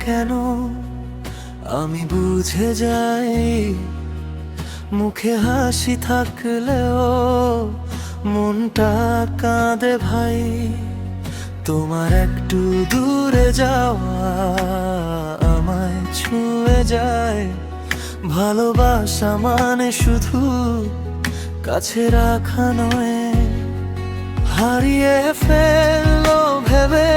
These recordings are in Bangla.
কেন আমি বুঝে যাই, মুখে হাসি থাকলেও মনটা কাঁদে ভাই। তোমার একটু দূরে যাওয়া আমায় ছুঁয়ে যায়। ভালোবাসা মানে শুধু কাছে রাখা নয়, হারিয়ে ফেললো ভেবে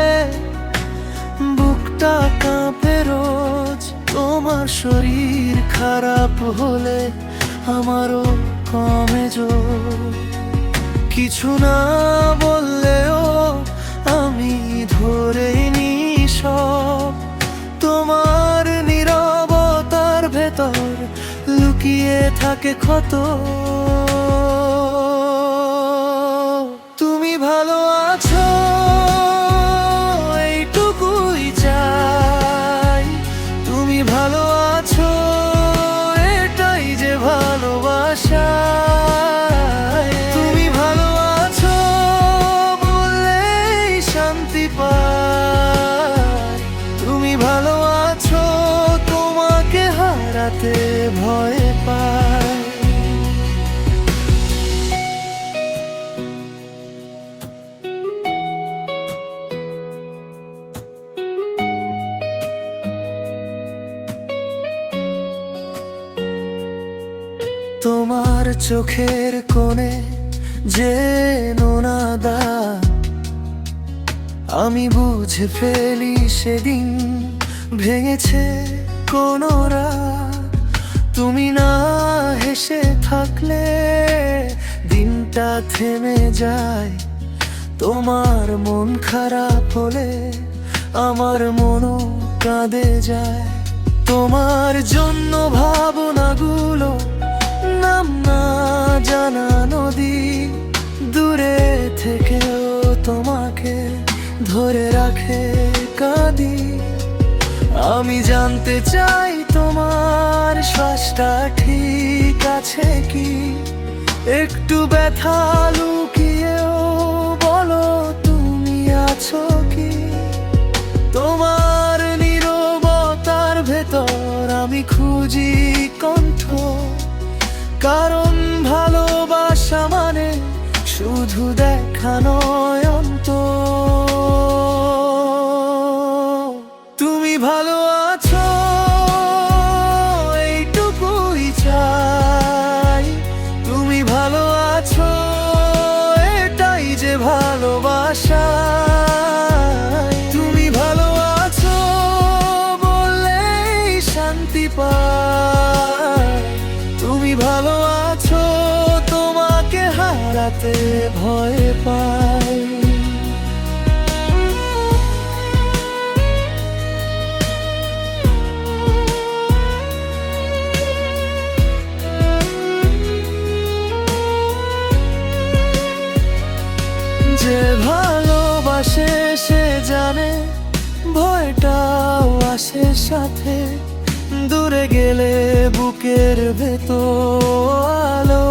বুকটা কাঁপে রোজ। তোমার শরীর খারাপ হলে আমারও কমে জোর। কিছু না বললেও আমি ধরে নি সব। তোমার নীরবতার ভেতর লুকিয়ে থাকে ক্ষত। তুমি ভালো আছো এইটুকুই চাই। তুমি ভালো আছো এটাই যে ভালোবাসা। তুমি ভালো আছো বললেই শান্তি পাই। তুমি ভালো আছো তোমাকে হারাতে ভয় পাই। তোমার চোখের কোণে যে নোনা দাগ আমি বুঝে ফেলি সেদিন ভেঙেছে কোনো রাত। তুমি না হেসে থাকলে দিনটা থেমে যায়। তোমার মন খারাপ হলে আমার মনও কাঁদে যায়। তোমার জন্য ভাবনাগুলো নাম না জানা নদী। দূরে থেকেও তোমাকে ধরে রাখে কাঁদি। আমি জানতে চাই তোমার শ্বাসটা ঠিক আছে কি। একটু ব্যথা লুকিয়েও বলো তুমি আছো কি। তোমার নীরবতার ভেতর আমি খুঁজি কণ্ঠ। কারণ ভালোবাসা মানে শুধু দেখা নয় অন্তর। তুমি ভালো আছো এইটুকুই চাই। তুমি ভালো আছো এটাই যে ভালোবাসা। তুমি ভালো আছো বললেই শান্তি পাই। তুমি ভালো আছো তোমাকে হারাতে ভয় পাই। যে ভালোবাসে সে জানে ভয়টাও আসে সাথে। দূরে গেলে বুকের ভেতর আলো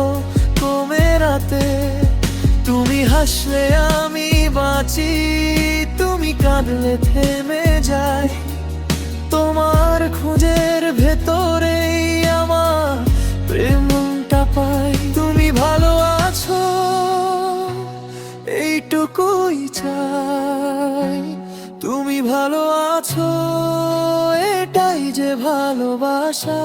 কমে রাতে। তুমি হাসলে আমি বাঁচি, তুমি কাঁদলে থেমে যাই। তোমার খোঁজের ভেতরেই আমার প্রেমটা পাই। তুমি ভালো আছো এইটুকুই চাই। তুমি ভালো আছো এটাই যে ভালোবাসা।